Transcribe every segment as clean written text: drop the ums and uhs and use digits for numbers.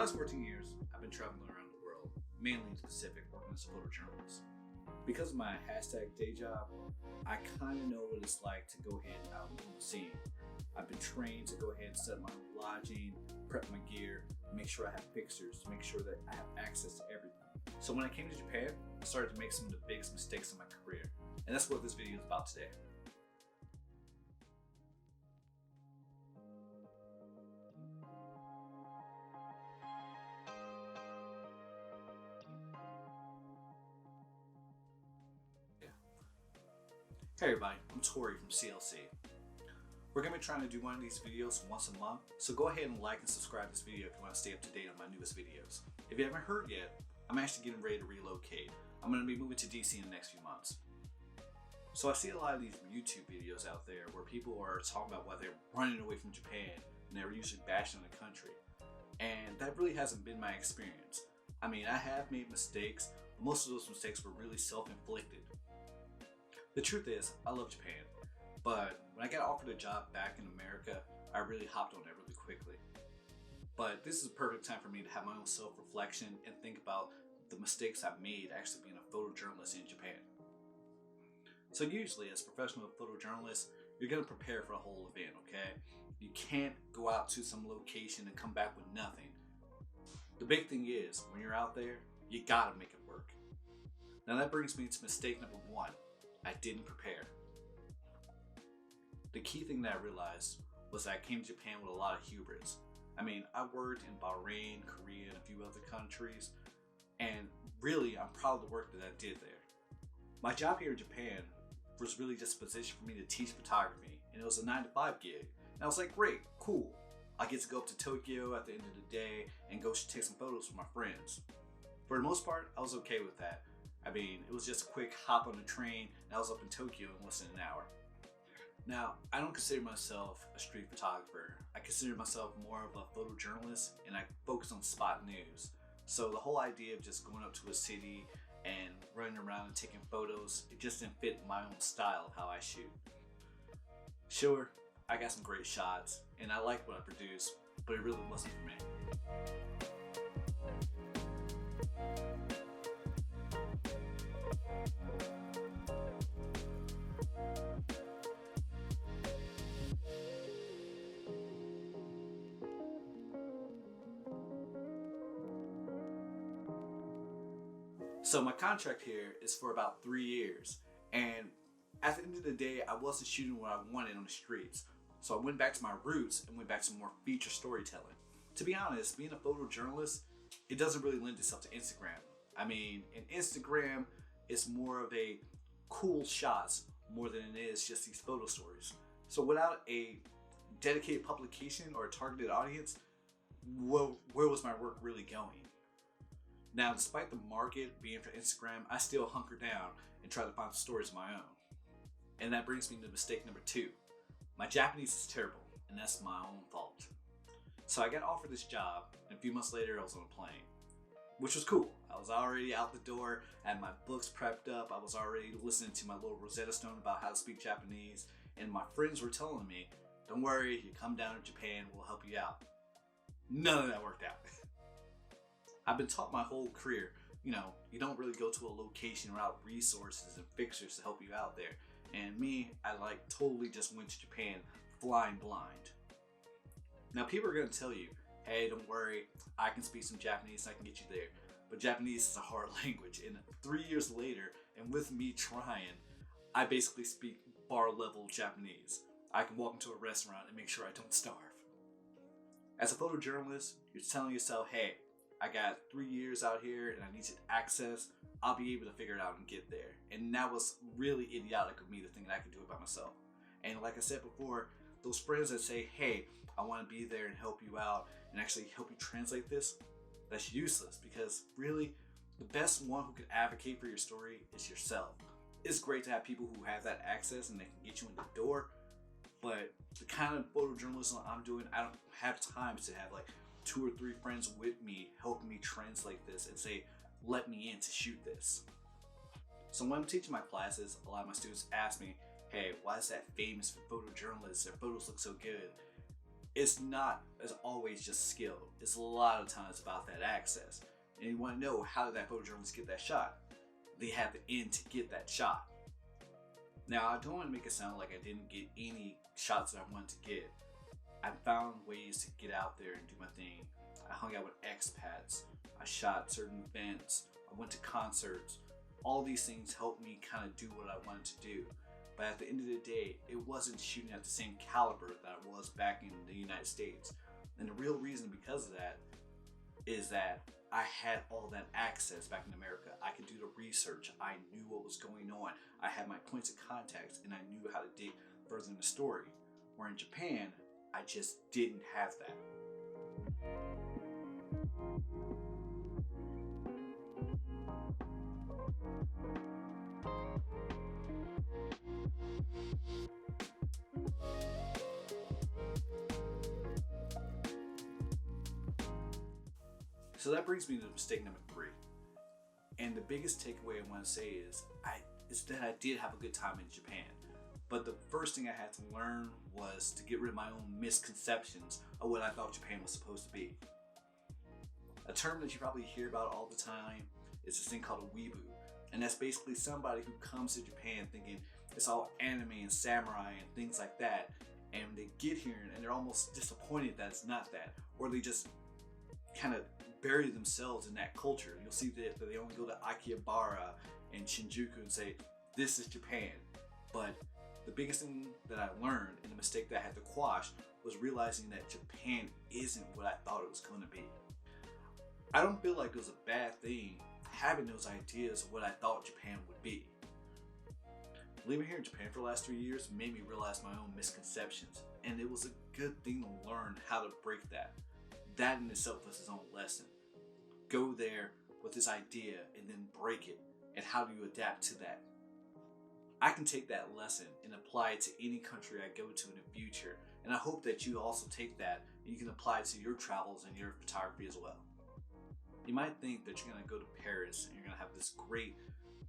last 14 years, I've been traveling around the world, mainly in the Pacific, working as a photojournalist. Because of my hashtag day job, I kind of know what it's like to go ahead and out on the scene. I've been trained to go ahead and set my lodging, prep my gear, make sure I have fixtures, to make sure that I have access to everything. So when I came to Japan, I started to make some of the biggest mistakes in my career. And that's what this video is about today. Hey everybody, I'm Tori from CLC. We're going to be trying to do one of these videos once a month, so go ahead and like and subscribe to this video if you want to stay up to date on my newest videos. If you haven't heard yet, I'm actually getting ready to relocate. I'm going to be moving to DC in the next few months. So I see a lot of these YouTube videos out there where people are talking about why they're running away from Japan and they're usually bashing the country. And that really hasn't been my experience. I mean, I have made mistakes, but most of those mistakes were really self-inflicted. The truth is, I love Japan, but when I got offered a job back in America, I really hopped on it really quickly. But this is a perfect time for me to have my own self-reflection and think about the mistakes I've made actually being a photojournalist in Japan. So usually as a professional photojournalist, you're going to prepare for a whole event, okay? You can't go out to some location and come back with nothing. The big thing is, when you're out there, you gotta make it work. Now that brings me to mistake number one. I didn't prepare. The key thing that I realized was that I came to Japan with a lot of hubris. I mean, I worked in Bahrain, Korea, and a few other countries, and really, I'm proud of the work that I did there. My job here in Japan was really just a position for me to teach photography, and it was a 9-to-5 gig. And I was like, great, cool. I get to go up to Tokyo at the end of the day and go take some photos with my friends. For the most part, I was okay with that. I mean, it was just a quick hop on the train and I was up in Tokyo in less than an hour. Now, I don't consider myself a street photographer. I consider myself more of a photojournalist and I focus on spot news. So the whole idea of just going up to a city and running around and taking photos, it just didn't fit my own style of how I shoot. Sure, I got some great shots and I like what I produce, but it really wasn't for me. So my contract here is for about 3 years, and at the end of the day, I wasn't shooting what I wanted on the streets. So I went back to my roots and went back to more feature storytelling. To be honest, being a photojournalist, it doesn't really lend itself to Instagram. I mean, in Instagram, it's more of a cool shots more than it is just these photo stories. So without a dedicated publication or a targeted audience, where was my work really going? Now, despite the market being for Instagram, I still hunker down and try to find stories of my own. And that brings me to mistake number two. My Japanese is terrible, and that's my own fault. So I got offered this job, and a few months later I was on a plane, which was cool. I was already out the door, I had my books prepped up, I was already listening to my little Rosetta Stone about how to speak Japanese, and my friends were telling me, don't worry, you come down to Japan, we'll help you out. None of that worked out. I've been taught my whole career, you don't really go to a location without resources and fixers to help you out there. And me, I totally just went to Japan flying blind. Now people are gonna tell you, hey, don't worry, I can speak some Japanese and I can get you there. But Japanese is a hard language, and 3 years later, and with me trying, I basically speak bar level Japanese. I can walk into a restaurant and make sure I don't starve. As a photojournalist, you're telling yourself, hey, I got 3 years out here and I need access, I'll be able to figure it out and get there. And that was really idiotic of me to think that I could do it by myself. And like I said before, those friends that say, hey, I want to be there and help you out and actually help you translate this, that's useless, because really the best one who can advocate for your story is yourself. It's great to have people who have that access and they can get you in the door, but the kind of photojournalism I'm doing, I don't have time to have 2 or 3 friends with me helping me translate this and say, let me in to shoot this. So when I'm teaching my classes, a lot of my students ask me, hey, why is that famous for photojournalists? Their photos look so good. It's not as always just skill. It's a lot of times about that access. And you want to know, how did that photojournalist get that shot? They had the end to get that shot. Now, I don't want to make it sound like I didn't get any shots that I wanted to get. I found ways to get out there and do my thing. I hung out with expats. I shot certain events. I went to concerts. All these things helped me kind of do what I wanted to do. But at the end of the day, it wasn't shooting at the same caliber that I was back in the United States. And the real reason because of that is that I had all that access back in America. I could do the research. I knew what was going on. I had my points of contacts and I knew how to dig further in the story. Where in Japan, I just didn't have that. So that brings me to mistake number 3. And the biggest takeaway I want to say is that I did have a good time in Japan. But the first thing I had to learn was to get rid of my own misconceptions of what I thought Japan was supposed to be. A term that you probably hear about all the time is this thing called a weeboo. And that's basically somebody who comes to Japan thinking it's all anime and samurai and things like that. And they get here and they're almost disappointed that it's not that. Or they just kind of bury themselves in that culture. You'll see that they only go to Akihabara and Shinjuku and say, this is Japan. But the biggest thing that I learned and the mistake that I had to quash was realizing that Japan isn't what I thought it was going to be. I don't feel like it was a bad thing having those ideas of what I thought Japan would be. Living here in Japan for the last 3 years made me realize my own misconceptions, and it was a good thing to learn how to break that. That in itself was its own lesson. Go there with this idea and then break it, and how do you adapt to that? I can take that lesson and apply it to any country I go to in the future, and I hope that you also take that and you can apply it to your travels and your photography as well. You might think that you're going to go to Paris and you're going to have this great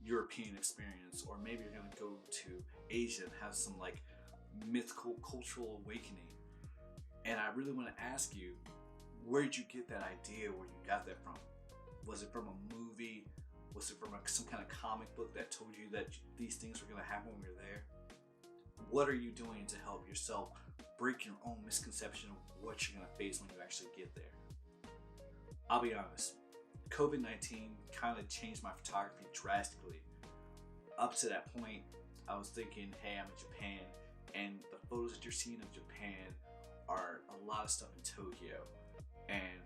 European experience, or maybe you're going to go to Asia and have some like mythical cultural awakening. And I really want to ask you, where did you get that idea, where you got that from? Was it from a movie? Was it from some kind of comic book that told you that these things were going to happen when you're there? What are you doing to help yourself break your own misconception of what you're going to face when you actually get there? I'll be honest, COVID-19 kind of changed my photography drastically. Up to that point, I was thinking, hey, I'm in Japan, and the photos that you're seeing of Japan are a lot of stuff in Tokyo. And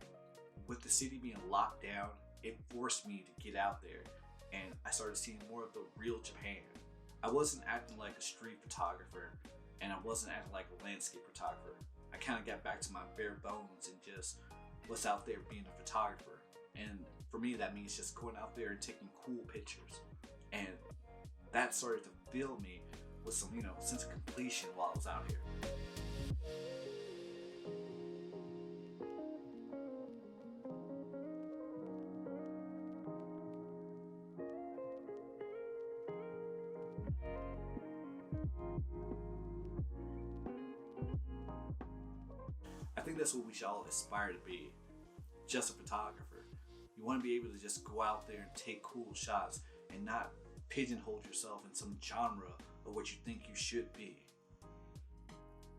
with the city being locked down, it forced me to get out there, and I started seeing more of the real Japan. I wasn't acting like a street photographer, and I wasn't acting like a landscape photographer. I kind of got back to my bare bones and just was out there being a photographer. And for me, that means just going out there and taking cool pictures. And that started to fill me with some, sense of completion while I was out here. I think that's what we should all aspire to be, just a photographer. You want to be able to just go out there and take cool shots and not pigeonhole yourself in some genre of what you think you should be.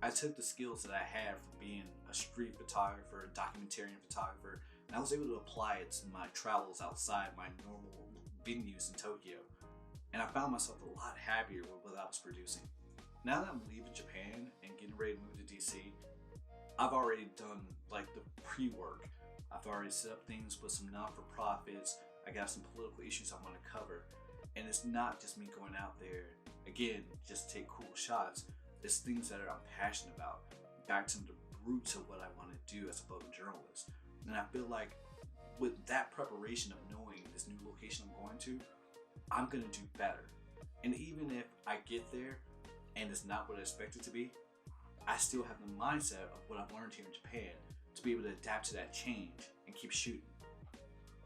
I took the skills that I had from being a street photographer, a documentarian photographer, and I was able to apply it to my travels outside my normal venues in Tokyo. And I found myself a lot happier with what I was producing. Now that I'm leaving Japan and getting ready to move to DC, I've already done like the pre-work. I've already set up things with some non-for-profits. I got some political issues I want to cover. And it's not just me going out there, again, just to take cool shots. It's things that I'm passionate about. Back to the roots of what I want to do as a photojournalist. And I feel like with that preparation of knowing this new location I'm going to, I'm going to do better. And even if I get there and it's not what I expect it to be, I still have the mindset of what I've learned here in Japan to be able to adapt to that change and keep shooting.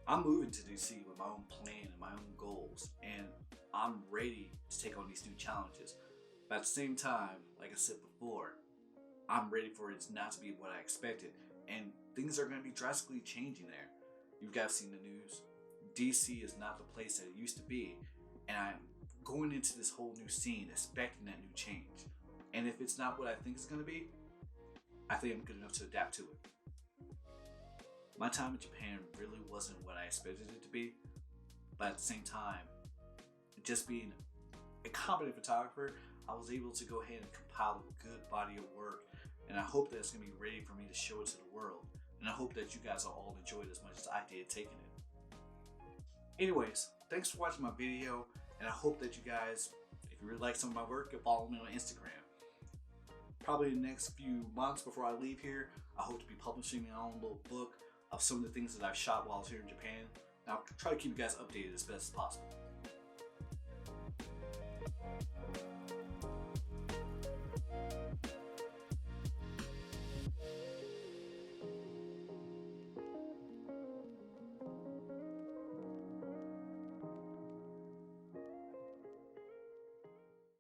I'm moving to DC with my own plan and my own goals, and I'm ready to take on these new challenges. But at the same time, like I said before, I'm ready for it not to be what I expected. And things are going to be drastically changing there. You guys seen the news. DC is not the place that it used to be. And I'm going into this whole new scene expecting that new change. And if it's not what I think it's going to be, I think I'm good enough to adapt to it. My time in Japan really wasn't what I expected it to be. But at the same time, just being a competent photographer, I was able to go ahead and compile a good body of work. And I hope that it's going to be ready for me to show it to the world. And I hope that you guys will all enjoy it as much as I did taking it. Anyways, thanks for watching my video. And I hope that you guys, if you really like some of my work, you'll follow me on Instagram. Probably in the next few months before I leave here, I hope to be publishing my own little book of some of the things that I've shot while I was here in Japan. And I'll try to keep you guys updated as best as possible.